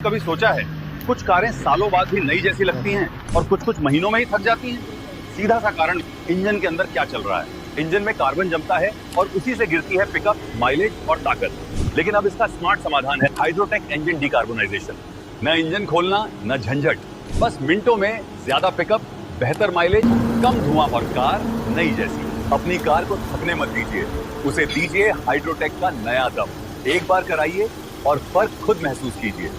कभी सोचा है कुछ कारें सालों बाद भी नई जैसी लगती हैं और कुछ कुछ महीनों में ही थक जाती हैं? सीधा सा कारण इंजन के अंदर क्या चल रहा है। इंजन में कार्बन जमता है और उसी से गिरती है पिकअप, माइलेज और ताकत। लेकिन अब इसका स्मार्ट समाधान है हाइड्रोटेक इंजन डिकार्बोनाइजेशन। न इंजन खोलना, न झंझट, बस मिनटों में ज्यादा पिकअप, बेहतर माइलेज, कम धुआं और कार नई जैसी। अपनी कार को थकने मत दीजिए, उसे दीजिए हाइड्रोटेक का नया दम। एक बार कराइए और फर्क खुद महसूस कीजिए।